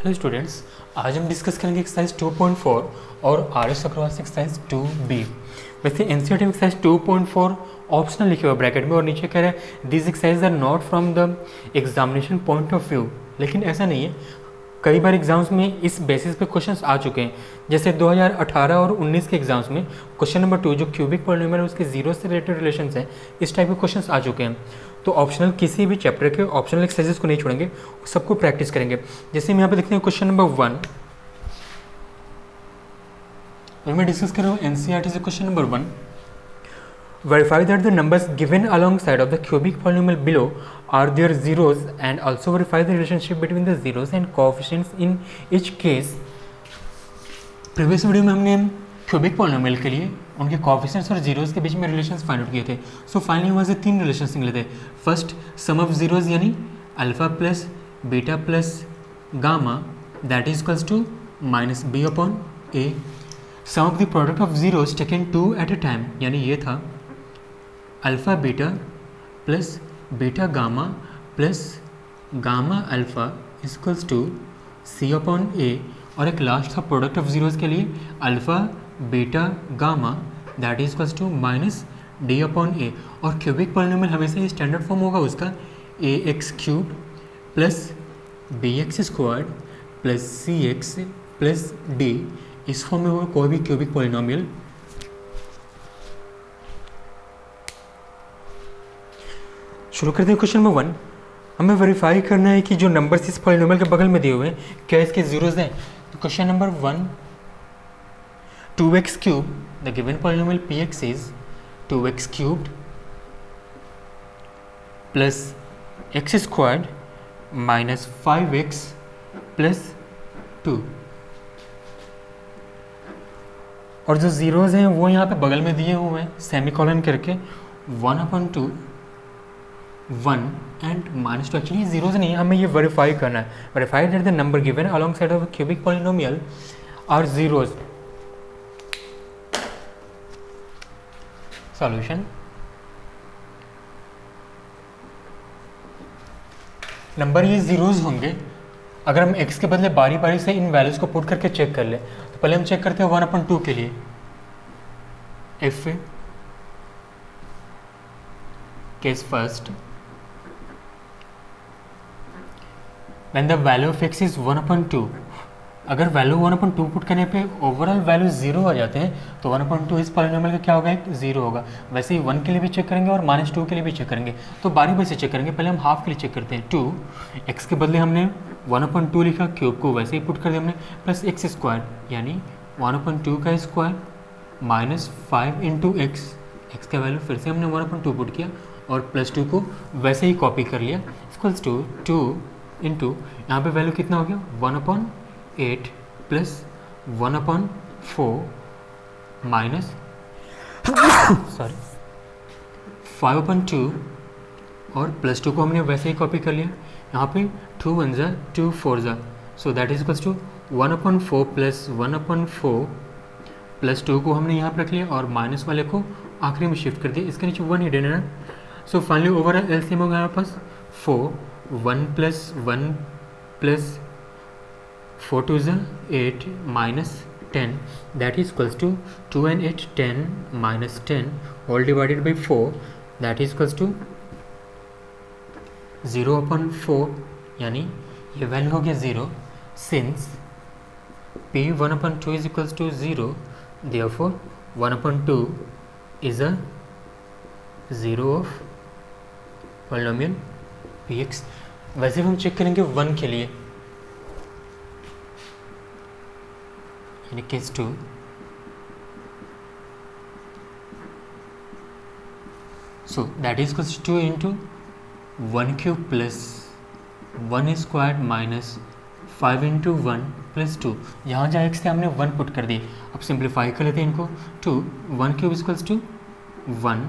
Hello students, आज हम discuss करेंगे एक्सरसाइज 2.4 और R S across exercise 2B। वैसे एनसीईआरटी में एक्सरसाइज 2.4 ऑप्शनल लिखे हुए ब्रैकेट में और नीचे कह रहा है this exercise are not from the examination point of view, लेकिन ऐसा नहीं है। कई बार एग्जाम्स में इस बेसिस पे क्वेश्चंस आ चुके हैं, जैसे 2018 और 19 के एग्जाम्स में क्वेश्चन नंबर 2 जो क्यूबिक पॉलिनोमियल उसके जीरो से रिलेटेड रिलेशंस हैं, इस टाइप के क्वेश्चंस आ चुके हैं। तो ऑप्शनल किसी भी चैप्टर के ऑप्शनल एक्सरसाइजेस को नहीं छोड़ेंगे, सबको प्रैक्टिस करेंगे। जैसे हम यहाँ पे देखते हैं क्वेश्चन नंबर 1, और मैं डिस्कस कर रहा हूँ एनसीईआरटी से question number 1। Verify that the numbers given alongside of the cubic polynomial below are their zeros, and also verify the relationship between the zeros and coefficients in each case. Previous video में हमने cubic polynomial के लिए उनके coefficients और zeros के बीच में relations find out किए थे। सो फाइनली वहाँ से तीन रिलेशंस निकले थे। फर्स्ट, सम ऑफ जीरोस यानी alpha plus beta plus gamma that is equals to minus b upon a. Sum of the product of zeros taken two at a time यानी ये था alpha beta plus beta gamma plus gamma alpha equals to c upon a. और एक last था product of zeros के लिए alpha beta gamma that is equals to minus d upon a. और cubic polynomial हमेशा ये स्टैंडर्ड फॉर्म होगा उसका a x cube plus b x squared plus c x plus d. इस form में होगा कोई भी क्यूबिक पॉलिनोमियल। शुरू करते हैं क्वेश्चन नंबर 1। हमें वेरीफाई करना है कि जो नंबर्स इस पॉलिनोमियल के बगल में दिए हुए हैं क्या इसके जीरोस हैं। तो question number 1, 2x cube the given polynomial px is 2x cubed plus x squared minus 5x plus 2। और जो जीरोस हैं वो यहाँ पे बगल में दिए हुए हैं सेमीकोलन करके 1/2 1 एंड -2। एक्चुअली जीरोस नहीं है, हमें ये वेरीफाई करना है। Verify that the number given alongside of cubic polynomial are zeros. Solution, number ये जीरोस होंगे अगर हम x के बदले बारी बारी से इन वैल्यूज को पुट करके चेक कर ले। तो पहले हम चेक करते हैं 1/2 के लिए। If case first when the value of x is 1/2, अगर वैल्यू 1/2 पुट करने पे ओवरऑल वैल्यू 0 आ जाते हैं तो 1/2 इस पॉलिनोमियल का क्या होगा, एक 0 होगा। वैसे ही 1 के लिए भी चेक करेंगे और -2 के लिए भी चेक करेंगे। तो बारी बारी से चेक करेंगे। पहले हम हाफ के लिए चेक करते हैं। 2 x के बदले हमने 1/2 लिखा, क्यूब को वैसे ही पुट कर दिया हमने, प्लस एक्स स्क्वायर यानी 1/2 का square minus 5 into x. X का वैल्यू फिर से हमने 1/2 पुट किया और प्लस 2 को वैसे ही कॉपी कर लिया इक्वल्स टू 2 इंटू यहाँ पे वैल्यू कितना हो गया 1/8 प्लस 1/4 माइनस सॉरी 5/2 और प्लस 2 को हमने वैसे ही कॉपी कर लिया। यहाँ पे 2 1 ज़ा 2 4 ज़ा, so that is equals to 1/4 plus 1/4 plus 2 को हमने यहाँ पर रख लिया और माइनस वाले को आखिरी में शिफ्ट कर दिया। इसके नीचे 1 हिडन है ना। सो फाइनली ओवरऑल एलसीएम होगा हमारे पास 4 1 प्लस 1 प्लस 4 2 ज़ा 8 minus 10 that is equals to 2 and 8 10 minus 10 whole divided by 4 that is equals to 0/4 यानी ये वैल्यू हो गया 0। Since p 1/2 is equals to 0 therefore 1/2 is a zero of polynomial px। वैसे भी हम चेक करेंगे 1 के लिए यानी case 2। So that is equals to 2 into 1 cube plus 1 square minus 5 into 1 plus 2। यहाँ जहाँ x से हमने 1 पुट कर दिए। अब सिंप्लीफाई कर लेते हैं इनको। 2 1 क्यूब इक्वल्स टू 1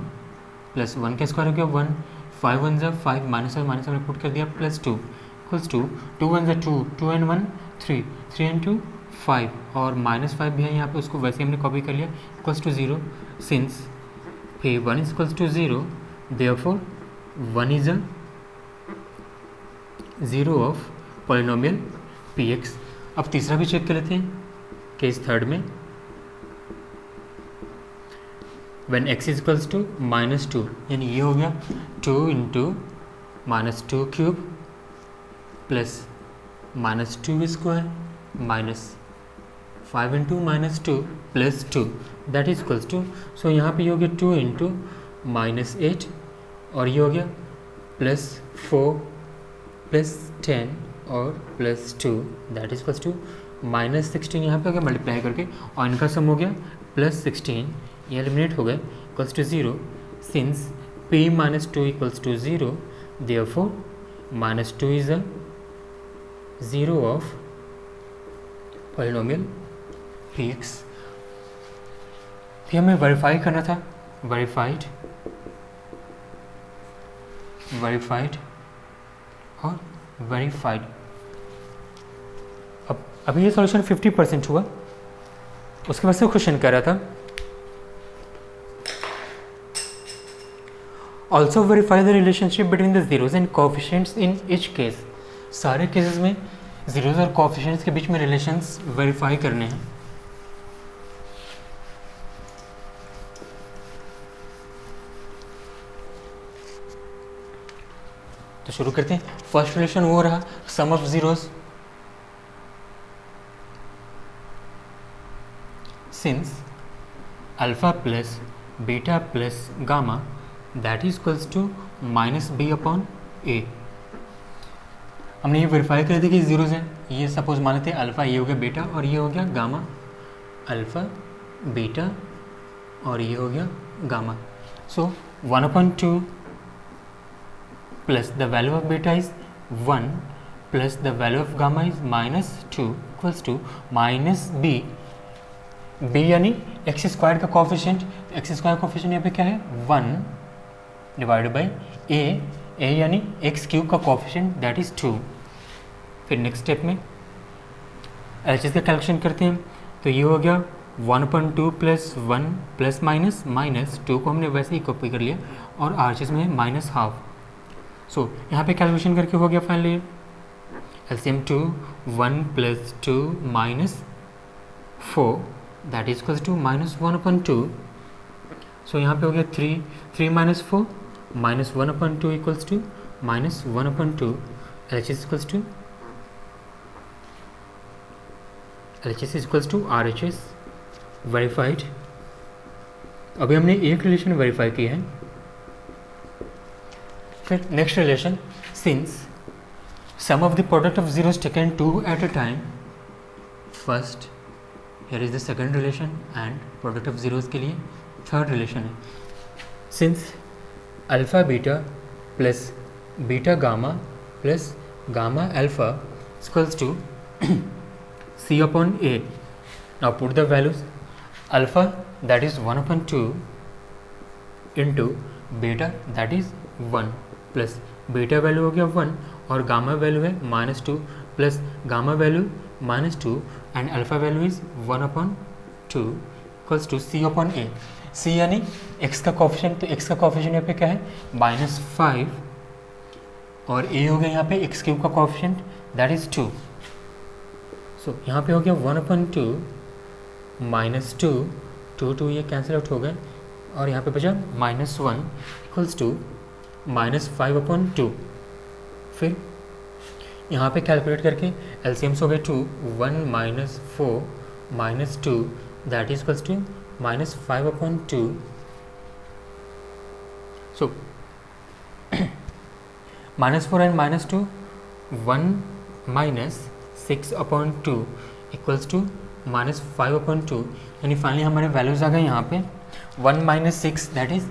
प्लस 1 का स्क्वायर हो गया 1 5 1 ज़ा 5 माइनस हमने पुट कर दिया प्लस 2 इक्वल्स टू 2 1 ज़ा 2 2 and 1 3 3 into 5 और माइनस 5 भी है यहाँ पे, उसको वैसे हमने कॉपी कर लिया equals to 0। Since p 1 is equals to 0 therefore 1 is a 0 of polynomial p x. अब तीसरा भी चेक कर लेते हैं, केस थर्ड में when x is equals to -2, यानी ये हो गया 2 into -2 cube plus -2 square minus 5 into -2 plus 2 that is equals to, so यहाँ पे ये हो गया 2 इंटू -8 और ये हो गया +4 प्लस 10 और plus 2 that is equals to -16 यहाँ पे हो गया मल्टीप्लाई करके, और इनका सम हो गया +16, ये एलिमिनेट हो गए equals to 0 since p - 2 equals to 0 therefore -2 is a 0 of polynomial px। फिर हमें वेरीफाई करना था, वेरीफाइड और वेरीफाइड। अब अभी ये सॉल्यूशन 50% हुआ, उसके बाद से क्वेश्चन कह रहा था also verify the relationship between the zeros and coefficients in each case. सारे केसेस में जीरोज और कोएफिशिएंट्स के बीच में रिलेशंस वेरीफाई करने हैं। तो शुरू करते हैं। फर्स्ट रिलेशन वो रहा sum of zeros since alpha plus beta plus gamma that is equals to -b/a। हमने ये वेरीफाई कर दिया कि जीरोज हैं, ये सपोज मान लेते हैं अल्फा, ये हो गया बीटा और ये हो गया गामा, अल्फा बीटा और ये हो गया gamma. So 1/2 plus the value of beta is 1 plus the value of gamma is -2 equals to -b। b यानी एक्स स्क्वायर का कोफिशिएंट, एक्स स्क्वायर कोफिशिएंट यहाँ पे क्या है 1 डिवाइडेड बाई a यानी एक्स क्यूब का कोफिशिएंट दैट इज 2। फिर next step में एलएचएस का कैलकुलेशन करते हैं, तो ये हो गया 1/2 प्लस 1 प्लस माइनस 2 को हमने वैसे ही कॉपी कर लिया और आरएचएस में -12। सो यहाँ पे कैलकुलेशन करके हो गया finally LCM 2 1 plus 2 -4 that is equals to -1/2। So यहाँ पे हो गया 3 - 4 -1/2 equals to -1/2। LHS equals to RHS verified. अभी हमने एक रिलेशन वेरीफाई किया है। फिर next relation since sum of the product of zeros taken 2 at a time, first here is the second relation and product of zeros के लिए third relation है। Since alpha beta plus beta gamma plus gamma alpha equals to C/A। Now put the values, alpha that is 1/2 into beta that is 1 plus beta value हो गया 1 और gamma value है -2 plus gamma value -2 and alpha value is 1/2 equals to C/A। C यानी x का coefficient, तो x का coefficient यहाँ पे क्या है -5 और a हो गया यहाँ पे x क्यूब का कोफिशिएंट दैट इज 2। सो यहाँ पे हो गया 1/2 -2 2 ये कैंसिल आउट हो गए और यहाँ पे बचा -1 इक्वल्स टू -5/2। फिर यहाँ पे कैलकुलेट करके एलसीएम्स हो गए 2 1 -4 -2 that is equals to -5/2। So -4 and -2 1 -6/2 equals to -5/2, यानी फाइनली हमारे वैल्यूज आ गए यहाँ पे 1 - 6 दैट इज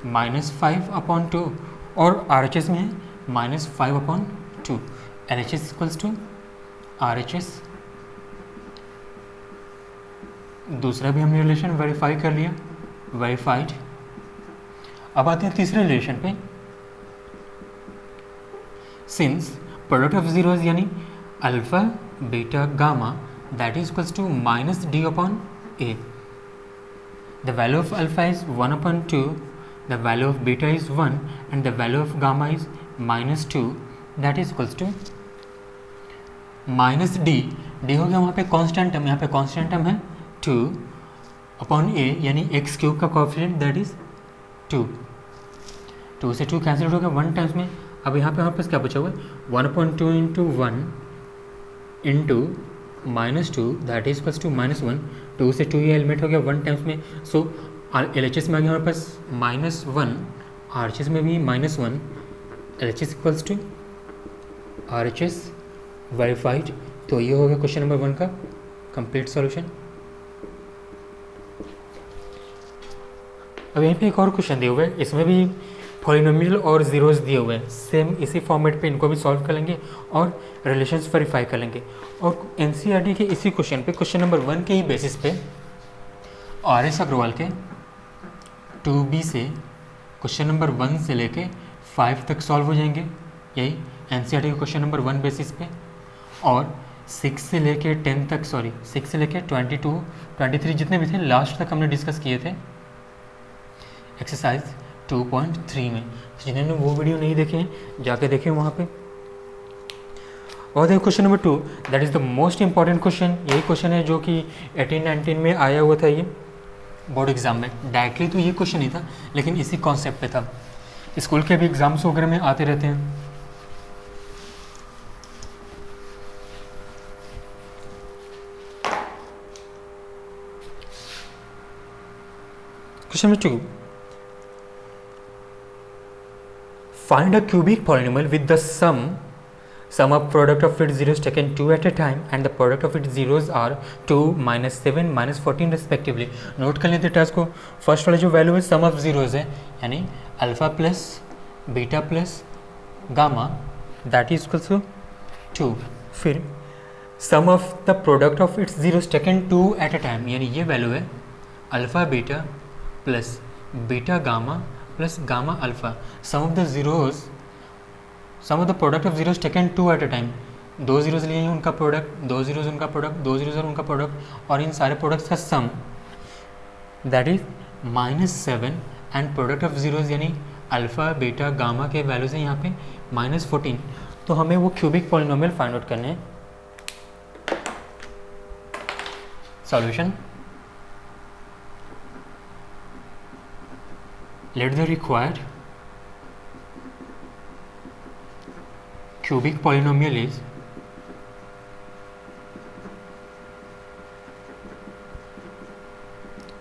-5/2 और RHS में है -5/2। LHS equals to RHS। दूसरा भी हमने रिलेशन वेरीफाई कर लिया, वेरीफाइड। अब आते हैं तीसरे रिलेशन पे। सिंस प्रोडक्ट ऑफ जीरोज यानी alpha beta gamma that is equals to -d/a. The value of alpha is 1/2, the value of beta is 1 and the value of gamma is -2 that is equals to minus D, D हो गया वहाँ पे constant term, यहाँ पे constant term है 2 upon a, यानी x cube का coefficient that is 2, 2 से 2 कैंसिल हो गया 1 टाइम्स में। अब यहाँ पे हमारे पास क्या बचा हुआ है 1/2 into 1 into -2 that is equals to -1, 2 से 2 ये एलिमेंट हो गया 1 टाइम्स में। सो LHS में आ गया हमारे पास -1, RHS में भी -1, LHS equals to RHS verified. तो ये हो गया क्वेश्चन नंबर 1 का कंप्लीट सॉल्यूशन। अब यहीं पे एक और क्वेश्चन दिए हुए हैं, इसमें भी पॉलिनोमियल और जीरोस दिए हुए हैं, सेम इसी फॉर्मेट पे इनको भी सॉल्व कर लेंगे और रिलेशंस वेरीफाई कर लेंगे। और एनसीईआरटी के इसी क्वेश्चन पे, क्वेश्चन नंबर 1 के ही बेसिस पे RS अग्रवाल के 2B से क्वेश्चन नंबर 1 से लेके 5 तक सॉल्व हो जाएंगे, यही एनसीईआरटी के क्वेश्चन नंबर 1 बेसिस पे। और 6 से लेके 10 तक, सॉरी 6 से लेके 22, 23 जितने भी थे लास्ट तक हमने डिस्कस किए थे एक्सरसाइज 2.3 में। जिन्होंने वो वीडियो नहीं देखे हैं जाके देखें वहाँ पे। और देखो question number 2 that is the most important question. यही क्वेश्चन है जो कि 18-19 में आया हुआ था, ये बोर्ड एग्जाम में। डायरेक्टली तो ये क्वेश्चन ही था लेकिन इसी कॉन्सेप्ट पे था, स्कूल के भी एग्जाम्स वगैरह में आते रहते हैं। Question number 2, find a cubic polynomial with the sum of product of its zeros taken 2 at a time and the product of its zeros are 2, -7, -14 respectively। Note कर लेते टास्क को। फर्स्ट वाला जो वैल्यू है सम ऑफ जीरोज है, यानी alpha plus beta plus gamma that is equals to 2। फिर sum of the product of its zeros taken 2 at a time, यानी ये वैल्यू है alpha beta plus beta gamma plus gamma alpha. Sum of the zeros, sum of the product of zeros taken 2 at a time, 2 zeros लिए हैं उनका product, 2 zeros उनका product, 2 zeros और उनका product, और इन सारे प्रोडक्ट्स का sum that is -7 and product of zeros यानी अल्फा बीटा गामा के वैल्यूज हैं यहाँ पे -14। तो हमें वो क्यूबिक पॉलिनोमियल फाइंड आउट करने हैं। Solution, let the required cubic polynomial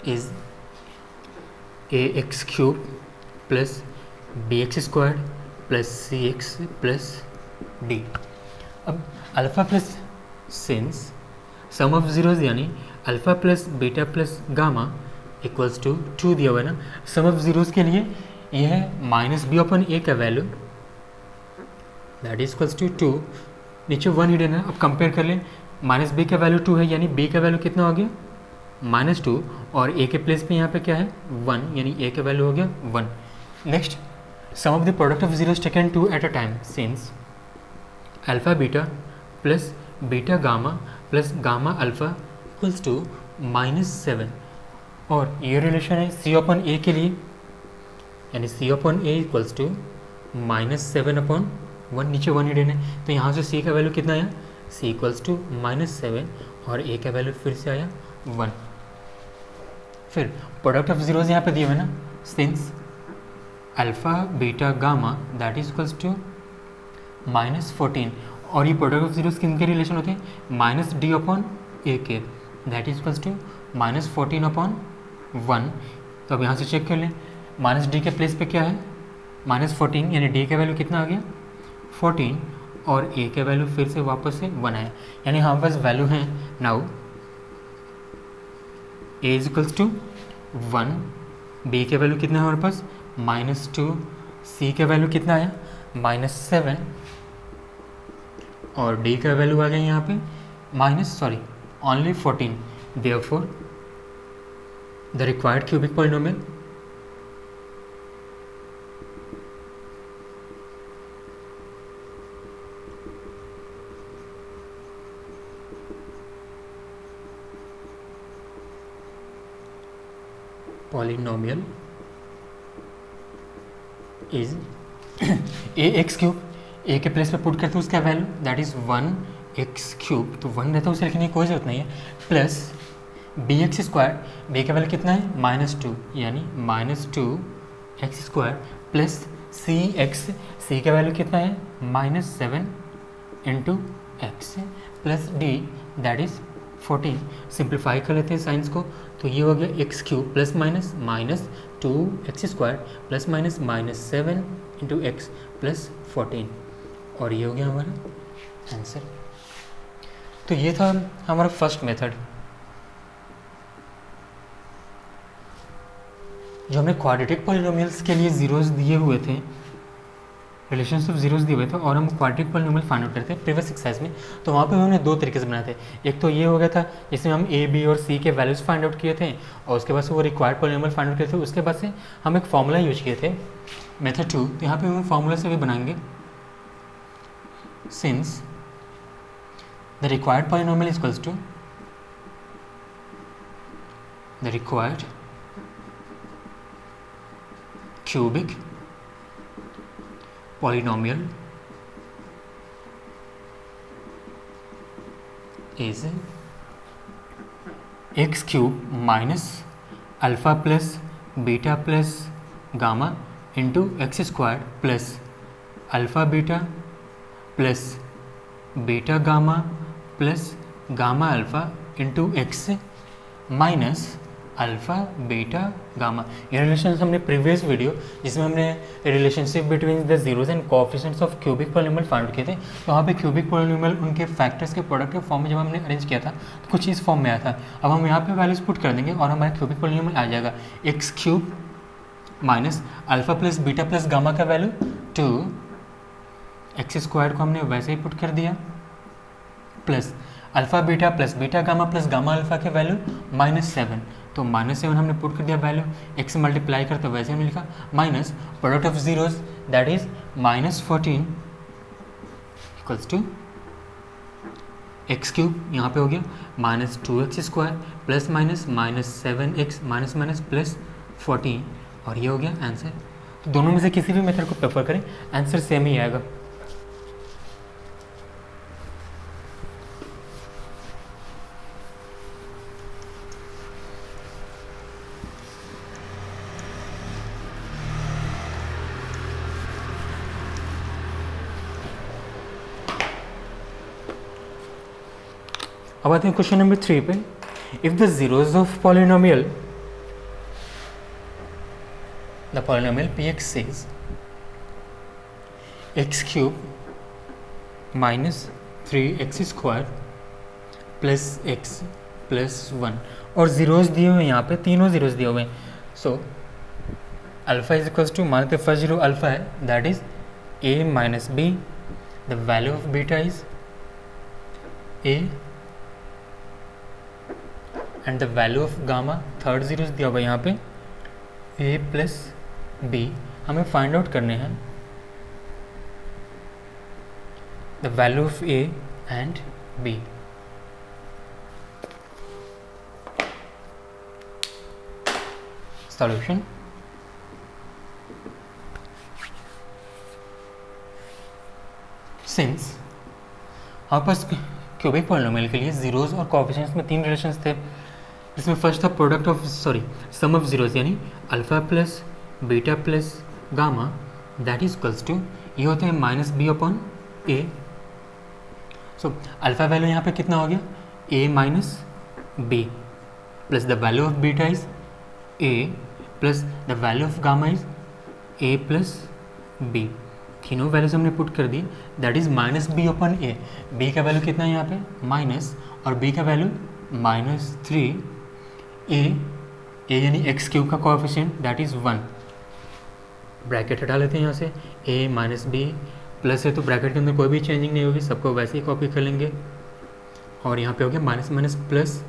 is ax cube plus bx squared plus cx plus d। अब alpha plus since sum of zeros यानी alpha plus beta plus gamma equals to 2 दिया हुआ है ना। सम of zeros के लिए ये है -b/a का value that is equals to 2, नीचे 1 हिडन है। अब कंपेयर कर लें, -b का वैल्यू 2 है यानी b का वैल्यू कितना हो गया -2, और a के प्लेस पे यहाँ पे क्या है 1, यानी a का वैल्यू हो गया 1। Next, sum of the product of zeros taken 2 at a time since alpha beta plus beta gamma plus gamma alpha equals to -7, और ये रिलेशन है c/a के लिए, यानी c/a इक्वल्स टू -7/1, नीचे 1 हिडन है तो यहाँ से c का वैल्यू कितना आया, c इक्वल्स टू -7 और a का वैल्यू फिर से आया 1। फिर प्रोडक्ट ऑफ जीरोज यहाँ पे दिए हुए ना, since alpha beta gamma that is equals to -14, और ये प्रोडक्ट ऑफ जीरोज किन के रिलेशन होते हैं -d/a के, दैट इज इक्वल्स टू -14/1। तो अब यहाँ से चेक कर लें, -d के प्लेस पे क्या है -14, यानी d का वैल्यू कितना आ गया 14, और a का वैल्यू फिर से वापस से 1 आया, यानी हमारे पास वैल्यू है now a is equals to 1, b के वैल्यू कितना है हमारे पास -2, c का वैल्यू कितना आया -7, और d का वैल्यू आ गया यहाँ पे only 14। therefore the required cubic polynomial is ax cube, a के प्लेस पे पुट करते हैं उसका value that is 1 x cube, तो 1 रहता है उसे लिखने की कोई ज़रूरत नहीं है, plus b x square, b का वैल्यू कितना है -2, यानी -2x² प्लस सी एक्स, सी का वैल्यू कितना है -7 into x plus D that is 14। Simplify कर लेते हैं साइंस को, तो ये हो गया x cube plus minus -2x² plus minus -7 into x plus 14, और ये हो गया हमारा आंसर। तो ये था हमारा फर्स्ट मेथड, जो हमने क्वाड्रेटिक पॉलिनोमियल्स के लिए ज़ीरोज़ दिए हुए थे, रिलेशंस ऑफ जीरोज़ दिए हुए थे, और हम क्वाड्रेटिक पॉलिनोमियल फाइंड आउट करते हैं प्रीवियस एक्सरसाइज में। तो वहाँ पे हमने 2 तरीके से बनाए थे, एक तो ये हो गया था जिसमें हम ए बी और सी के वैल्यूज़ फाइंड आउट किए थे, और उसके बाद से वो रिक्वायर्ड पॉलिनोमियल फाइंड आउट किए थे। उसके बाद से हम एक फार्मूला यूज किए थे, मेथड 2। तो यहाँ पर हम फार्मूला से भी बनाएंगे, since the required polynomial equals to the required cubic polynomial is x cube minus alpha plus beta plus gamma into x squared plus alpha beta plus beta gamma plus gamma alpha into x minus alpha beta gamma. ये relation हमने previous video जिसमें हमने relationship between the zeros and coefficients of cubic polynomial find किए थे, तो वहाँ पे cubic polynomial उनके फैक्टर्स के प्रोडक्ट के फॉर्म में जब हमने अरेंज किया था तो कुछ इस फॉर्म में आया था। अब हम यहाँ पे वैल्यूज पुट कर देंगे और हमारा क्यूबिक पॉलिनोमियल आ जाएगा x cube minus alpha plus beta plus gamma का वैल्यू 2x² को हमने वैसे ही पुट कर दिया, plus alpha beta plus beta gamma plus gamma alpha के वैल्यू -7, तो -7 हमने पुट कर दिया वैल्यू, x से मल्टीप्लाई करते वैसे हमने लिखा, minus product of zeros that is -14 equals to x cube, यहाँ पे हो गया -2x² plus minus -7x minus minus plus 14, और ये हो गया आंसर। तो दोनों में से किसी भी मेथड को प्रेफर करें, आंसर सेम ही आएगा। अब आते हैं क्वेश्चन नंबर 3 पे। If the zeros of polynomial the polynomial px says x cube minus 3x² plus x plus 1, और जीरोज दिए हुए हैं यहाँ पे, तीनों जीरोज दिए हुए हैं। So alpha is equals to, मानते फर्स्ट जीरो अल्फा है that is a minus b, the value of beta is a and the value of gamma, third zeros दिया हुआ यहाँ पे a प्लस बी, हमें फाइंड आउट करने हैं the value of a and b। Solution, since हमारे पास cubic polynomial के लिए जीरोस और कोएफिशिएंट्स में 3 रिलेशंस थे, इसमें फर्स्ट था product of sum of zeros, यानी alpha plus beta plus gamma that is equals to, ये होते हैं -b/a। सो अल्फा वैल्यू यहाँ पे कितना हो गया a minus b, plus the value of beta is a plus the value of gamma is a plus b। तीनों values हमने पुट कर दी, दैट इज -b/a। b का वैल्यू कितना है यहाँ पे माइनस, और b का वैल्यू -3, a यानी एक्स क्यूब का कोएफिशिएंट दैट इज़ 1, ब्रैकेट हटा लेते हैं यहाँ से, a माइनस बी प्लस है तो ब्रैकेट के अंदर कोई भी चेंजिंग नहीं होगी, सबको वैसे ही कॉपी कर लेंगे, और यहाँ पे हो गया माइनस माइनस प्लस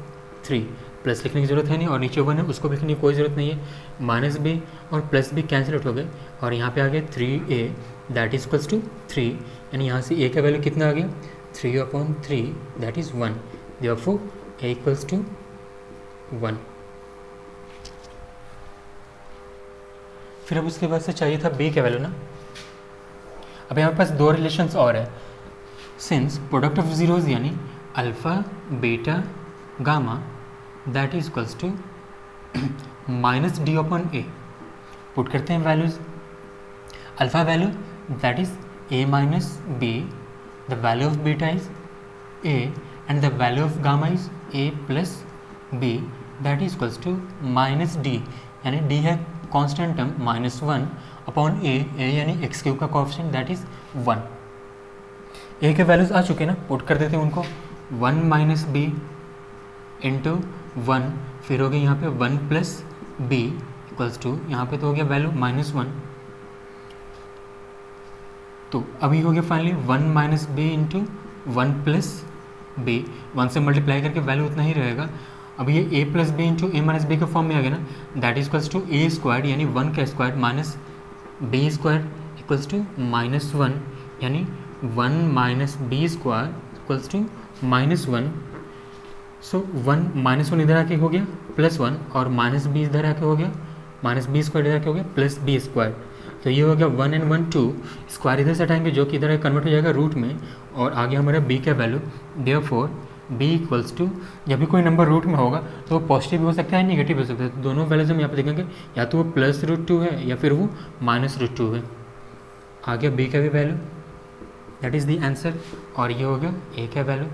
3, प्लस लिखने की जरूरत है नहीं, और नीचे 1 है उसको भी लिखने की कोई ज़रूरत नहीं है, -b और प्लस b कैंसिल आउट हो गए, और यहाँ पे आ गया 3a that is equals to 3, यानी यहाँ से a का वैल्यू कितना आ गया 3/3 that is 1, therefore a equals to 1। फिर अब उसके बाद से चाहिए था b का वैल्यू ना। अब हमारे पास 2 रिलेशंस और है, सिंस प्रोडक्ट ऑफ जीरोज यानी alpha beta gamma that is equals to minus d upon a. Put करते हैं values. Alpha value that is a minus b, the value of beta is a and the value of gamma is a plus b that is equals to minus d, यानी d है constant term minus one upon a यानी x cube का coefficient that is 1। ए के values आ चुके हैं ना, put कर देते हैं उनको। 1 माइनस बी इंटू 1, फिर हो गया यहाँ पे 1 प्लस बी इक्वल्स टू, यहाँ पे तो हो गया वैल्यू माइनस 1। तो अभी हो गया finally 1 minus b into 1 plus b, 1 से मल्टीप्लाई करके वैल्यू उतना ही रहेगा। अब ये a plus b into a minus b के फॉर्म में आ गया ना, that is equals to a square यानी 1 का square minus b square equals to minus 1, यानी 1 minus b square equals to minus 1। So 1 minus 1 इधर आके हो गया प्लस 1 और माइनस बी इधर आके हो गया माइनस बी स्क्वायर इधर आके हो गया प्लस बी स्क्वायर। तो ये हो गया 1 एंड 1 2, स्क्वायर इधर से हटाएंगे जो कि इधर कन्वर्ट हो जाएगा रूट में, और आगे हमारा बी का value therefore b equals to, जब भी कोई नंबर रूट में होगा तो वो पॉजिटिव भी हो सकता है नेगेटिव हो सकता है। तो दोनों वैल्यूज हम यहाँ पे देखेंगे, या तो वो प्लस रूट 2 है या फिर वो माइनस रूट 2 है। आ गया बी का भी value that is the answer, और ये हो गया ए का value.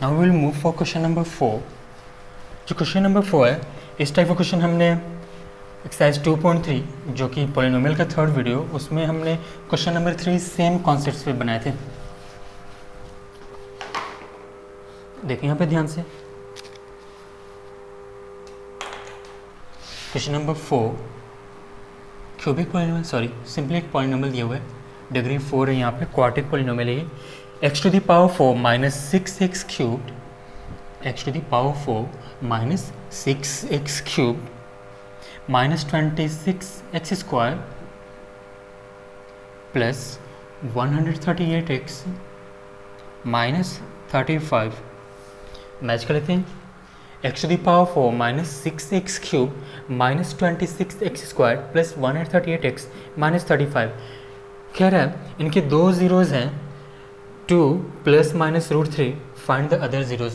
Now will move for question number 4। जो क्वेश्चन नंबर 4 है, इस टाइप का क्वेश्चन हमने एक्सरसाइज 2.3 जो कि पॉलिनोमियल का थर्ड वीडियो, उसमें हमने क्वेश्चन नंबर 3 सेम कॉन्सेप्ट्स पे बनाए थे। देखिए यहाँ पे ध्यान से, question number 4 cubic polynomial, sorry simply एक पॉलिनोमियल दिया हुआ है, डिग्री 4 है यहाँ पे, क्वाड्रेटिक पॉलिनोमियल है। x to the power 4 minus 6x cubed, x to the power 4 minus 6x cubed minus 26x square plus 138x minus 35। Match कर लेते हैं। x to the power 4 minus 6x cubed minus 26x square plus 138x minus 35। कह रहा है इनके दो zeros हैं, 2 plus minus root 3, find the other zeros.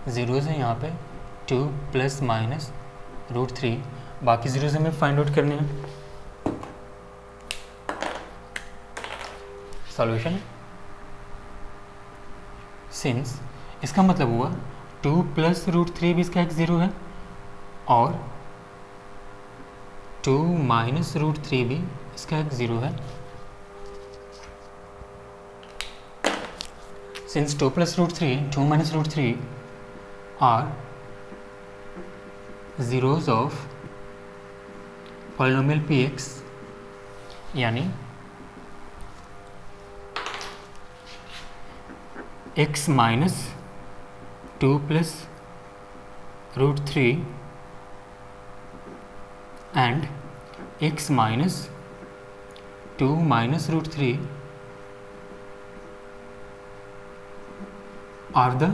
Zeros है यहाँ पे 2 प्लस माइनस रूट 3, बाकी जीरोज हमें फाइंड आउट करने हैं। सॉल्यूशन सिंस इसका मतलब हुआ 2 प्लस रूट 3 भी इसका एक ज़ीरो है और 2 माइनस रूट 3 भी इसका एक ज़ीरो है। Since 2 plus root 3, 2 minus root 3 are zeros of polynomial px, यानी x minus 2 plus root 3 and x minus 2 minus root 3 are the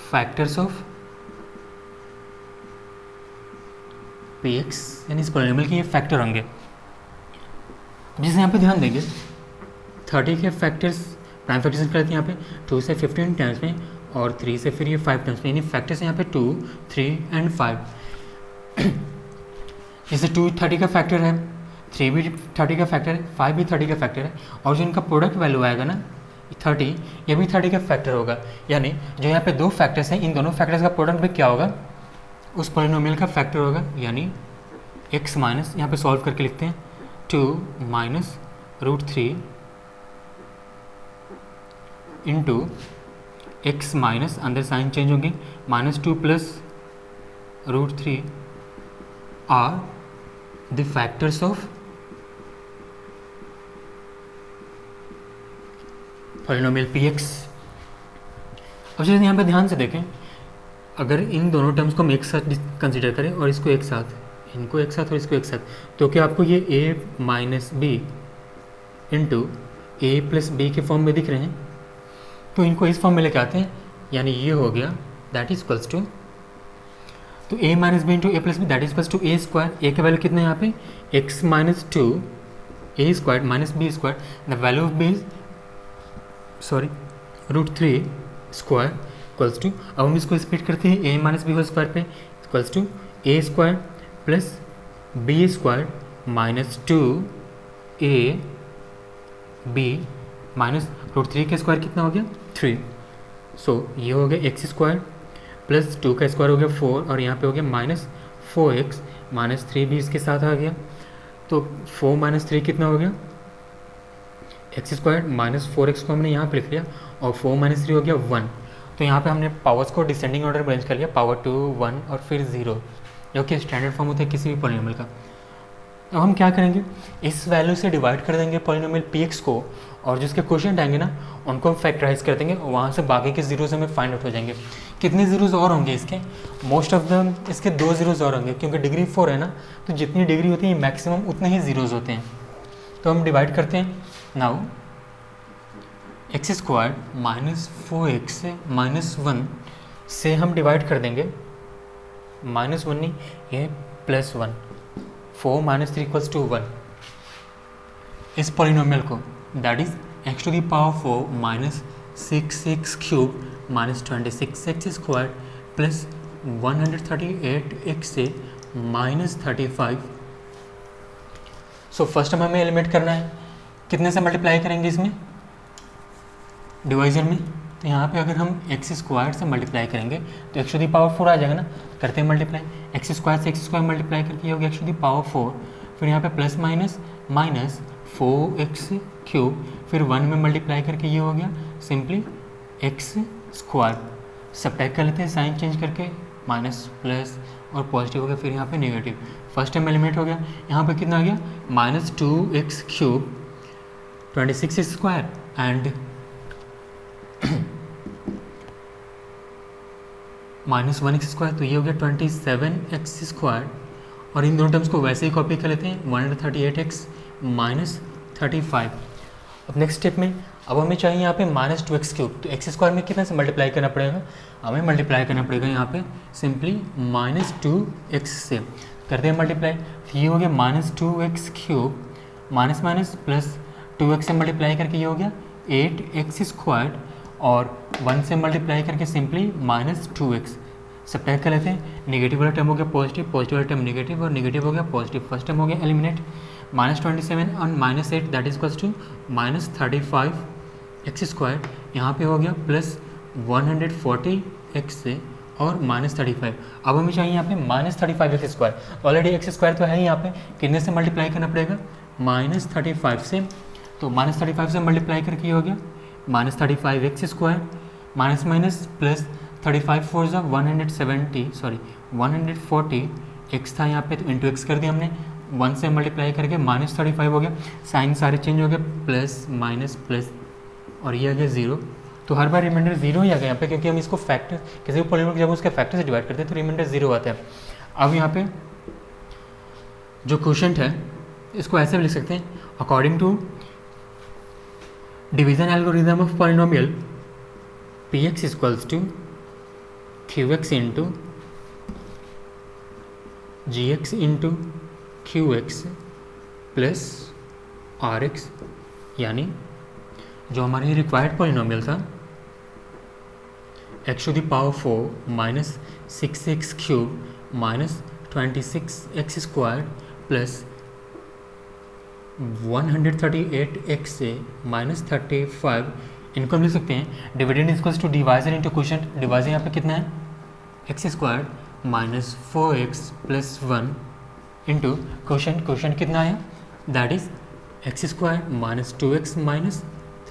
factors of px, यानी इस पॉलिनोमियल के ये फैक्टर होंगे। जिसे यहाँ पे ध्यान देंगे 30 के फैक्टर्स प्राइम फैक्टर्स करते हैं यहाँ पे 2 से 15 टाइम्स में और 3 से फिर ये 5 टाइम्स में, यानी फैक्टर्स यहाँ पे 2, 3 एंड 5। जैसे 2 30 का फैक्टर है, 3 भी 30 का फैक्टर है, 5 भी 30 का फैक्टर है, और जो इनका प्रोडक्ट वैल्यू आएगा ना 30, ये भी 30 का फैक्टर होगा। यानी जो यहाँ पे दो फैक्टर्स हैं, इन दोनों फैक्टर्स का प्रोडक्ट भी क्या होगा, उस पॉलिनोमियल का फैक्टर होगा। यानी x माइनस, यहाँ पे सॉल्व करके लिखते हैं 2 minus root 3 into x minus, अंदर साइन चेंज होंगे, minus 2 plus root 3 are the factors of polynomial px। अब जैसे यहाँ पे ध्यान से देखें, अगर इन दोनों टर्म्स को हम एक साथ कंसिडर करें और इसको एक साथ, इनको एक साथ और इसको एक साथ, तो क्या आपको ये a minus b into a plus b के फॉर्म में दिख रहे हैं? तो इनको इस फॉर्म में लेके आते हैं, यानी ये हो गया दैट इज इक्वल्स टू, तो a minus b into a plus b that is equals to a square. A का वैल्यू कितना है यहाँ पे? x minus two a square minus b square, the value of b is sorry √3 square equals to, अब हम इसको split करते हैं a minus b whole square पे, equals to a square plus b square minus two a B minus √3 का square कितना हो गया? 3। सो ये हो गया एक्स स्क्वायर प्लस 2 का स्क्वायर हो गया 4, और यहाँ पे हो गया माइनस 4x माइनस 3 भी इसके साथ आ गया, तो 4 माइनस 3 कितना हो गया? एक्स स्क्वायर माइनस 4x को हमने यहाँ पे लिख लिया, और 4 माइनस 3 हो गया 1। तो यहाँ पे हमने पावर्स को डिसेंडिंग ऑर्डर में अरेंज कर लिया, पावर 2 1 और फिर 0, जो कि स्टैंडर्ड फॉर्म होता है किसी भी पॉलिनोमियल का। अब हम क्या करेंगे, इस वैल्यू से डिवाइड कर देंगे पॉलिनोमियल px को, और जिसके क्वेश्चन आएंगे ना उनको हम फैक्टराइज कर देंगे, और वहाँ से बाकी के जीरोज हमें फाइंड आउट हो जाएंगे। कितने जीरोज और होंगे इसके? मोस्ट ऑफ द इसके 2 जीरोज और होंगे, क्योंकि डिग्री 4 है ना, तो जितनी डिग्री होती है मैक्सिमम उतने ही जीरोज होते हैं। तो हम डिवाइड करते हैं, now x square minus 4x minus 1 से हम डिवाइड कर देंगे, माइनस 1 नहीं, ये प्लस 1, 4 माइनस 3 इक्वल्स टू 1, इस पॉलिनोमियल को, that is x to the power 4 minus 6x cube minus 26x square plus 138x से माइनस 35। सो फर्स्ट हमें एलिमिनेट करना है, कितने से मल्टीप्लाई करेंगे इसमें? डिवाइजर में। तो यहाँ पे अगर हम एक्स स्क्वायर से मल्टीप्लाई करेंगे तो एक्स टू द पावर 4 आ जाएगा ना, करते हैं मल्टीप्लाई, एक्स स्क्वायर से एक्स स्क्वायर मल्टीप्लाई करके ये हो गया एक्स टू द पावर 4, फिर यहाँ पे plus minus minus 4x cube, फिर 1 में मल्टीप्लाई करके ये हो गया सिंपली एक्स स्क्वायर। सब्ट्रैक्ट कर लेते हैं साइन चेंज करके, माइनस प्लस और पॉजिटिव हो गया, फिर यहाँ पे नेगेटिव, फर्स्ट टाइम एलिमिनेट हो गया। यहाँ पे कितना आ गया? Minus 2x cube 26 square and minus 1x square, तो ये हो गया 27x स्क्वायर, और इन दोनों टर्म्स को वैसे ही कॉपी कर लेते हैं, 138x माइनस 35। अब नेक्स्ट स्टेप में अब हमें चाहिए यहाँ पे माइनस 2x क्यूब, तो एक्स स्क्वायर में कितने से मल्टीप्लाई करना पड़ेगा? हमें मल्टीप्लाई करना पड़ेगा यहाँ पे सिंपली माइनस 2x से, करते हैं मल्टीप्लाई, तो ये हो गया minus 2x cube minus minus plus 2x से मल्टीप्लाई करके ये हो गया 8x स्क्वायर, और 1 से मल्टीप्लाई करके सिंपली माइनस 2x। सब्ट्रैक्ट कर लेते हैं, नेगेटिव वाला टर्म हो गया पॉजिटिव, पॉजिटिव वाला टर्म नेगेटिव, और नेगेटिव हो गया पॉजिटिव, फर्स्ट टर्म हो गया एलिमिनेट, माइनस 27 और minus 8 that is equals to minus 35x square, यहाँ पे हो गया प्लस 140x से और माइनस 35। अब हमें चाहिए यहाँ पे minus 35x square, already x square तो है यहाँ पे, कितने से मल्टीप्लाई करना पड़ेगा? माइनस 35 से, तो माइनस 35 से मल्टीप्लाई करके ये हो गया minus 35x square, minus minus plus 35 four जा 140 x था यहाँ पे, तो इंटू एक्स कर दिया हमने, 1 से मल्टीप्लाई करके माइनस 35 हो गया, साइन सारे चेंज हो गए, प्लस माइनस प्लस, और ये आ गया 0। तो हर बार रिमाइंडर 0 ही आ गया यहाँ पे, क्योंकि हम इसको फैक्टर किसी भी पॉलिनोमियल जब उसके फैक्टर से डिवाइड करते हैं तो रिमाइंडर 0 आता है। अब यहाँ पे जो क्वोशंट है इसको ऐसे भी लिख सकते हैं, according to division algorithm of polynomial px equals to qx into gx into qx plus rx, यानी जो हमारे रिक्वायर्ड पॉलिनोमियल था x to the power 4 minus 6x cube minus 26x square plus 138x से माइनस 35, इनको हम लिख सकते हैं dividend equals to divisor into quotient. Divisor यहाँ पे कितना है? X square minus 4x plus 1 into quotient, quotient कितना है? That is x square minus 2x minus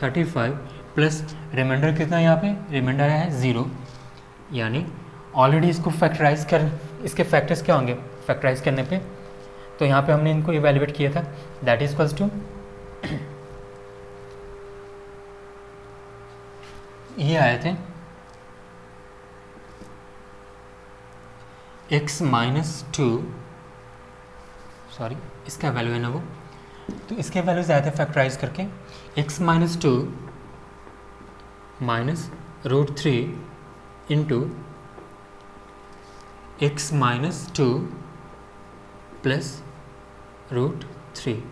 35 plus remainder कितना है यहाँ पे? रिमाइंडर है 0, यानी ऑलरेडी इसको फैक्टराइज कर, इसके फैक्टर्स क्या होंगे फैक्टराइज करने पे? तो यहाँ पे हमने इनको इवेल्युएट किया था, दैट इज इक्वल्स टू ये आए थे x माइनस टू, सॉरी इसका वैल्यू है ना वो, तो इसके वैल्यू से आए थे फैक्टराइज करके, x minus two minus root three into x minus two plus root three.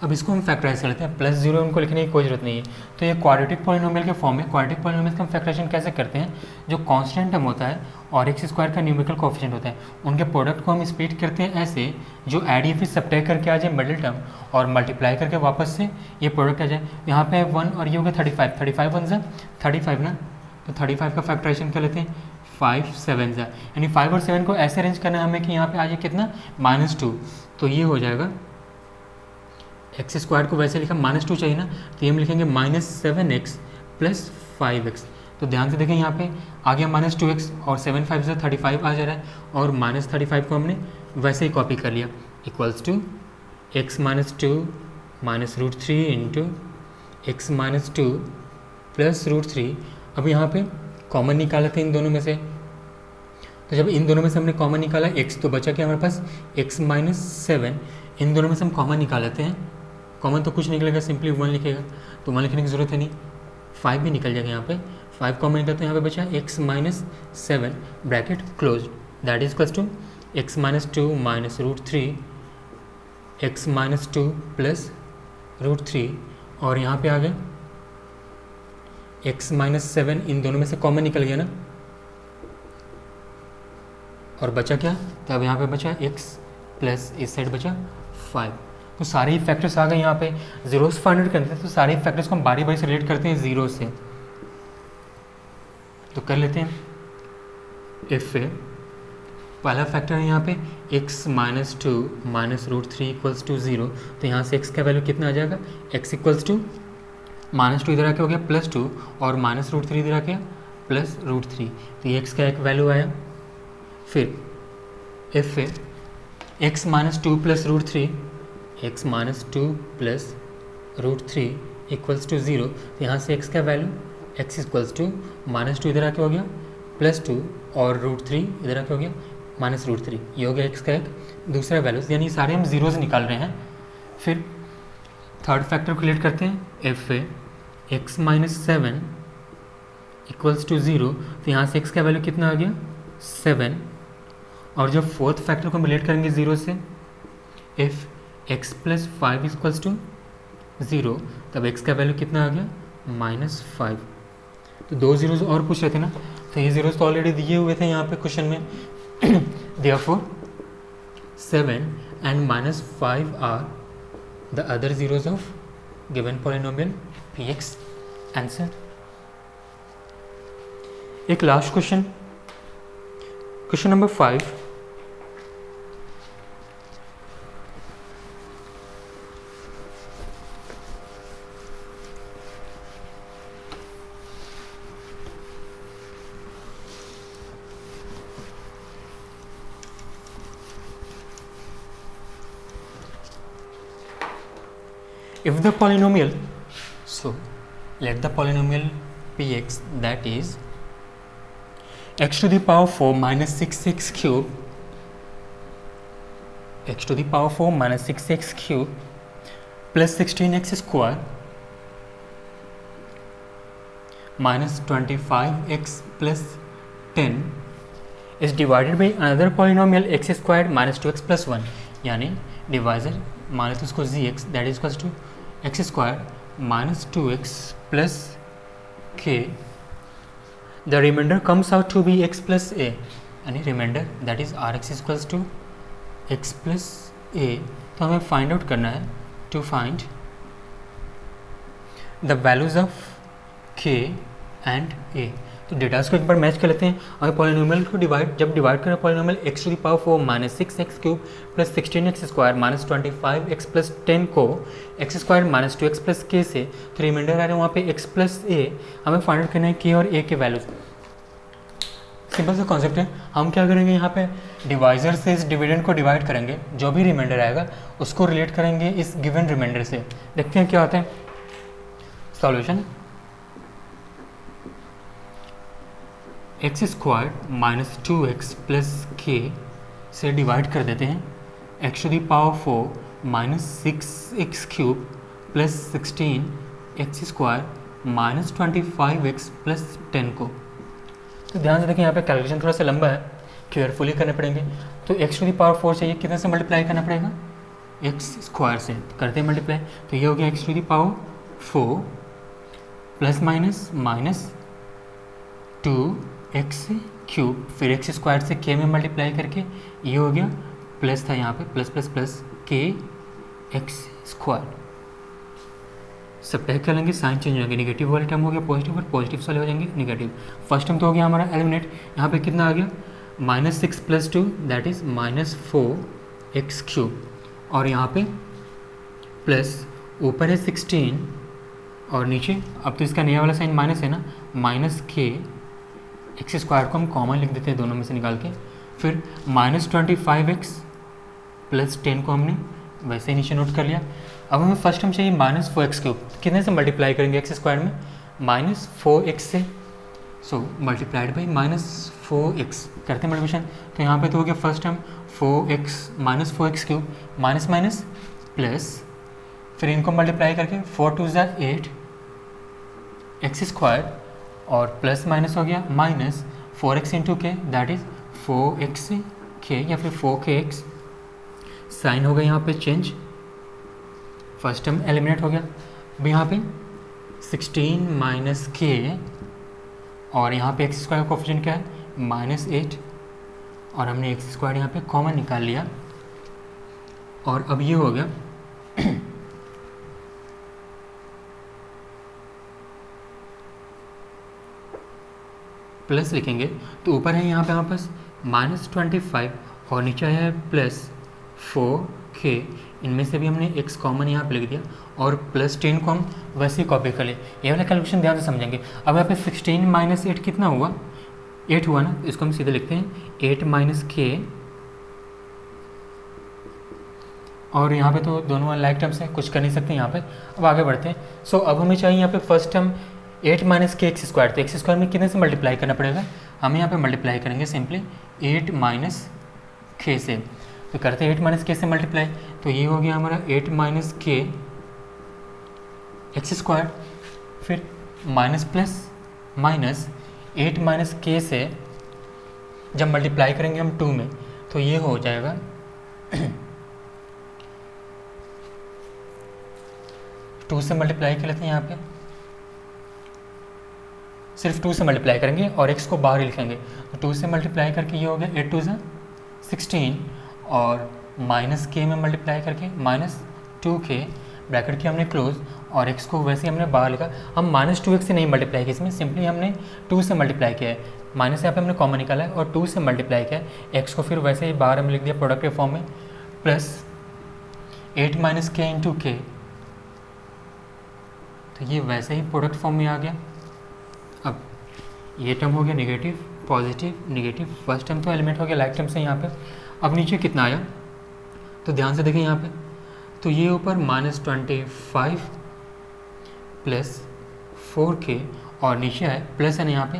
अब इसको हम फैक्टराइज कर लेते हैं, प्लस जीरो उनको लिखने की कोई ज़रूरत नहीं है। तो ये क्वाड्रेटिक पॉलिनोमियल के फॉर्म में, क्वाड्रेटिक पॉलिनोमियल का हम फैक्टराइजेशन कैसे करते हैं, जो कांस्टेंट टर्म होता है और एक्स स्क्वायर का न्यूमेरिकल कोएफिशिएंट होता है, उनके प्रोडक्ट को हम स्प्लिट करते हैं ऐसे, जो ऐड या फिर सब्ट्रैक्ट करके आ जाए मिडिल टर्म और मल्टीप्लाई करके वापस से ये प्रोडक्ट आ जाए। यहाँ पे 1 और ये हो गया 35, 35 वन ज़ा 35 ना, तो 35 का फैक्टराइजेशन कर लेते हैं, 5 7 ज़ा, यानी 5 और 7 को ऐसे अरेंज करना है हमें कि यहाँ पे आ जाए कितना -2, तो ये हो जाएगा एक्स स्क्वायर को वैसे लिखा -2 चाहिए ना, तो ये हम लिखेंगे -7x प्लस 5x। तो ध्यान से देखें यहाँ पे आ गया -2x और 7 5 से 35 आ जा रहा है, और -35 को हमने वैसे ही कॉपी कर लिया, equals to x minus two minus root three into x minus two plus root three. अब यहाँ पे कॉमन निकाला था इन दोनों में से, तो जब इन दोनों में से हमने कॉमन निकाला x, तो बचा क्या हमारे पास x माइनस 7। इन दोनों में से हम कॉमन निकाल लेते हैं, कॉमन तो कुछ निकलेगा, सिंपली 1 लिखेगा, तो 1 लिखने की ज़रूरत है नहीं, 5 भी निकल जाएगा यहाँ पे, 5 कॉमन निकलता है, यहाँ पे बचा x minus 7 bracket close, that is equals to x minus two minus root three x minus two plus root three, और यहाँ पे आ गया x माइनस 7, इन दोनों में से कॉमन निकल गया ना, और बचा क्या, तो अब यहाँ पे बचा x प्लस इस साइड बचा 5। तो सारे ही फैक्टर्स आ गए यहाँ पे, जीरो से फाइंड आउट करते हैं, तो सारे फैक्टर्स को हम बारी बारी से रिलेट करते हैं ज़ीरो से, तो कर लेते हैं। इफ पहला फैक्टर है यहाँ पे x minus two minus root three equals to zero, तो यहाँ से x का वैल्यू कितना आ जाएगा, x इक्वल्स टू -2 इधर आके हो गया +2 और माइनस रूट थ्री इधर आके प्लस रूट थ्री, तो ये x का एक वैल्यू आया। फिर if x minus two plus root three, x minus two plus root three equals to zero, तो यहाँ से x का वैल्यू x इक्वल्स टू -2 इधर आके हो गया +2 और रूट थ्री इधर आके हो गया माइनस रूट थ्री, ये हो गया x का एक दूसरा वैल्यू, यानी सारे हम जीरोज निकाल रहे हैं। फिर थर्ड फैक्टर को रिलेट करते हैं, if x minus 7 equals to zero, तो यहाँ से x का वैल्यू कितना आ गया 7, और जब फोर्थ फैक्टर को हम रिलेट करेंगे ज़ीरो से, if x plus 5 equals to zero, तब x का वैल्यू कितना आ गया -5। तो दो जीरोज और पूछ रहे थे ना, तो ये जीरोज तो ऑलरेडी दिए हुए थे यहाँ पे क्वेश्चन में, therefore 7 and -5 are the other zeros of given polynomial px answer। एक last question, question number 5। If the polynomial, so let the polynomial px, that is x to the power 4 minus 6x cube, x to the power 4 minus 6x cube plus 16x square minus 25x plus 10 is divided by another polynomial x squared minus 2x plus 1, यानी divisor मान लेते उसको gx, that is equals to x square minus 2x plus k, the remainder comes out to be x plus a, यानी remainder that is r x equals to x plus a। तो हमें find out करना है, to find the values of k and a। तो datas को एक बार match कर लेते हैं। अगर पॉलिनोमियल को जब डिवाइड करें polynomial x to the power 4 minus 6x cube plus 16x square minus 25x plus 10 को x square minus 2x plus k से, तो रिमाइंडर आ रहा है वहाँ पे x प्लस a। हमें फाइंड आउट करना है k और a के वैल्यूज। सिंपल सा कॉन्सेप्ट है, हम क्या करेंगे यहाँ पे डिवाइजर से इस डिविडेंड को डिवाइड करेंगे, जो भी रिमाइंडर आएगा उसको रिलेट करेंगे इस गिवन रिमाइंडर से। देखते हैं क्या होता है solution. X square minus 2x plus k से डिवाइड कर देते हैं। X to the power 4 minus 6x³ plus 16x² minus 25x plus 10 को। तो ध्यान से देखिए यहाँ पे कैलकुलेशन थोड़ा सा लंबा है, केयरफुली करने पड़ेंगे। तो एक्स टू दी पावर 4 चाहिए, कितने से मल्टीप्लाई करना पड़ेगा, x² से करते हैं मल्टीप्लाई। तो ये हो गया x to the power 4 plus minus minus 2x³, फिर x² से k में मल्टीप्लाई करके ये हो गया प्लस था यहाँ पे प्लस प्लस प्लस kx²। सब टैग कर लेंगे, साइन चेंज हो जाएंगे, नेगेटिव वाले टर्म हो गया पॉजिटिव और पॉजिटिव वाले हो जाएंगे नेगेटिव। फर्स्ट टर्म तो हो गया हमारा एलिमिनेट। यहाँ पे कितना आ गया, -6 + 2 दैट इज -4x³ और यहाँ पे प्लस ऊपर है 16 और नीचे अब तो इसका नया वाला साइन माइनस है ना, -kx² को हम कॉमन लिख देते हैं दोनों में से निकाल के। फिर -25x प्लस 10 को हमने वैसे ही नीचे नोट कर लिया। अब हमें फर्स्ट टर्म चाहिए -4x³, कितने से मल्टीप्लाई करेंगे x² में, -4x से, सो मल्टीप्लाइड बाई -4x करते हैं मल्टीप्लिकेशन। तो यहाँ पे तो हो गया first term 4x -4x³ minus minus plus, फिर इनको मल्टीप्लाई करके 4 2 = 8 x² और प्लस माइनस हो गया minus 4x × k that is 4x k या फिर 4kx। साइन हो गया यहाँ पे चेंज, फर्स्ट टर्म एलिमिनेट हो गया। अब यहाँ पे 16 - k और यहाँ पे x² का कोफिशिएंट क्या है, -8 और हमने x² यहाँ पे कॉमन निकाल लिया और अब ये हो गया प्लस लिखेंगे तो ऊपर है यहाँ पे हमारे पास -25 और नीचे है +4k, इनमें से भी हमने x कॉमन यहाँ पे लिख दिया और +10 को हम वैसे ही कॉपी कर लिए। ये वाला कैलकुलेशन ध्यान से समझेंगे। अब यहाँ पे 16 - 8 कितना हुआ, 8 हुआ ना, इसको हम सीधे लिखते हैं 8 - k और यहाँ पे तो दोनों लाइक टर्म्स हैं, कुछ कर नहीं सकते यहाँ पे। अब आगे बढ़ते हैं। सो अब हमें चाहिए यहाँ पे फर्स्ट टर्म 8 - k x², तो x² में कितने से मल्टीप्लाई करना पड़ेगा, हम यहाँ पे मल्टीप्लाई करेंगे सिंपली 8 - k से। तो करते हैं 8 - k से मल्टीप्लाई, तो ये हो गया हमारा 8 - k x², फिर माइनस प्लस माइनस 8 - k से जब मल्टीप्लाई करेंगे हम 2 में तो ये हो जाएगा 2 से मल्टीप्लाई कर लेते हैं, यहाँ पे सिर्फ 2 से मल्टीप्लाई करेंगे और x को बाहर ही लिखेंगे। तो 2 से मल्टीप्लाई करके ये हो गया 8 2 = 16 और -k में मल्टीप्लाई करके -2k, ब्रैकेट किया हमने क्लोज और x को वैसे ही हमने बाहर लिखा। हम -2x से नहीं मल्टीप्लाई किया, इसमें सिंपली हमने 2 से मल्टीप्लाई किया है, माइनस यहाँ पे हमने कॉमन निकाला है और 2 से मल्टीप्लाई किया है। x को फिर वैसे ही बाहर हमने लिख दिया प्रोडक्ट के फॉर्म में, प्लस 8 - k × k, तो ये वैसे ही प्रोडक्ट फॉर्म में आ गया। अब ये टर्म हो गया negative positive negative, first term तो एलिमेंट हो गया लाइक टर्म से यहाँ पे। अब नीचे कितना आया तो ध्यान से देखें यहाँ पे, तो ये ऊपर -25 प्लस 4k और नीचे है प्लस है ना यहाँ पे,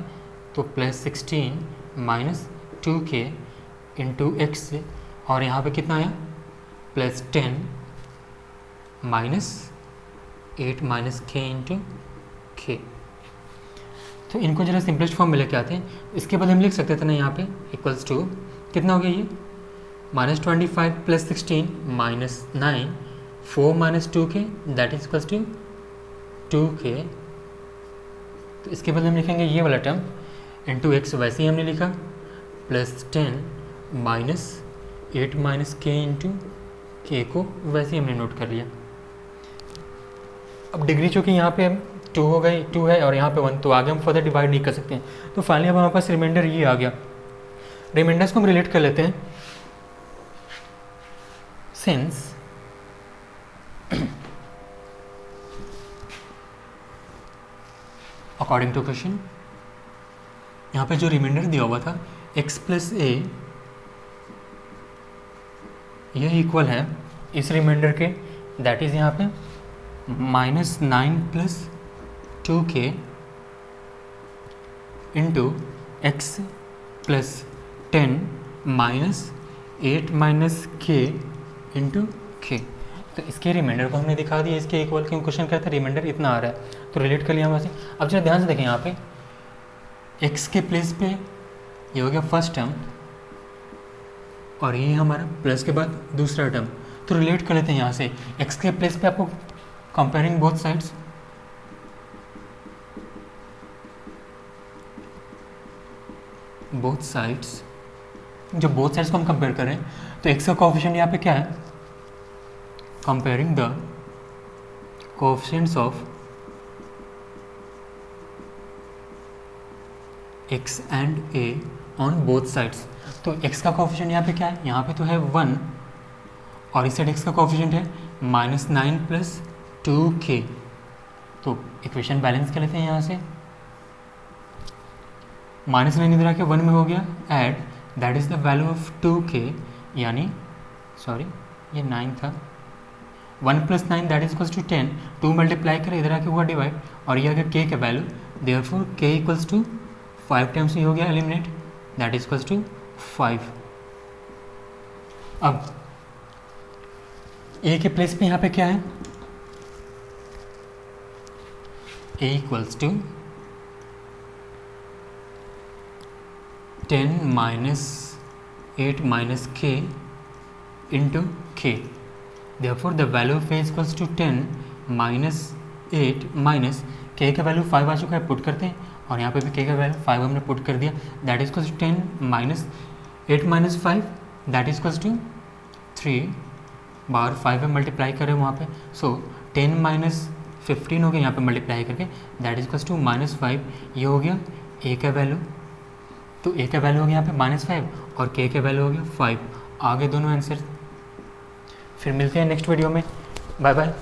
तो +16 - 2k × x और यहाँ पे कितना आया +10 -8 - k × k। तो इनको जरा सिंपलेस्ट फॉर्म में लेके आते हैं। इसके बाद हम लिख सकते थे ना यहाँ पे इक्वल्स टू कितना हो गया ये -25 + 16 -9 4 - 2k that is equals to 2k। तो इसके बाद हम लिखेंगे ये वाला टर्म इंटू x, वैसे ही हमने लिखा +10 -8 - k × k को वैसे ही हमने नोट कर लिया। अब डिग्री चूँकि यहाँ पे 2 हो गई, 2 है और यहाँ पे 1, तो आगे हम फर्दर डिवाइड नहीं कर सकते हैं। तो फाइनली अब हमारे पास रिमाइंडर ये आ गया। रिमाइंडर्स को हम रिलेट कर लेते हैं। सिंस अकॉर्डिंग टू क्वेश्चन यहाँ पे जो रिमाइंडर दिया हुआ था x + a, यह इक्वल है इस रिमाइंडर के, दैट इज़ यहाँ पे -9 + 2k × x + 10 - 8 माइनस के इंटू के। तो इसके रिमाइंडर को हमने दिखा दिया इसके इक्वल, क्योंकि क्वेश्चन कहता है रिमाइंडर इतना आ रहा है, तो रिलेट कर लिया वहाँ से। अब जरा ध्यान से देखें यहाँ पे x के प्लेस पे ये हो गया फर्स्ट टर्म और ये हमारा प्लस के बाद दूसरा टर्म, तो रिलेट कर लेते हैं यहाँ से। x के प्लेस पे आपको कंपेयरिंग बोथ साइड्स, जो बोथ साइड्स को हम कंपेयर कर रहे हैं, तो x का कोएफिशिएंट यहाँ पे क्या है, comparing the coefficients of x and a on both sides. तो x का कोएफिशिएंट यहाँ पे क्या है, यहाँ पे तो है 1 और इस साइड x का कोएफिशिएंट है -9 प्लस 2k। तो इक्वेशन बैलेंस कर लेते हैं यहाँ से, -9 इधर आके 1 में हो गया add, that is the value of 2k, यानी सॉरी ये 9 था, 1 plus 9 that is equals to 10, 2 multiply करें इधर आके हुआ डिवाइड और ये आ गया k का value, therefore k equals to 5 times ही हो गया eliminate, that is equals to 5। अब a के प्लेस पे यहाँ पे क्या है, a equals to 10 minus 8 minus k into k, therefore the value of a equals to 10 minus 8 minus k का वैल्यू 5 आ चुका है, पुट करते हैं और यहाँ पे भी k का वैल्यू 5 हमने पुट कर दिया, that is equals to 10 minus 8 minus 5 that is equals to 3 बार 5 में मल्टीप्लाई करें वहाँ पे, सो 10 माइनस 15 हो गया यहाँ पे मल्टीप्लाई करके, दैट इज इक्वल्स टू -5, ये हो गया a का वैल्यू, तो a का वैल्यू हो गया यहाँ पे -5 और k का वैल्यू हो गया 5, आगे दोनों आंसर। फिर मिलते हैं नेक्स्ट वीडियो में, बाय बाय।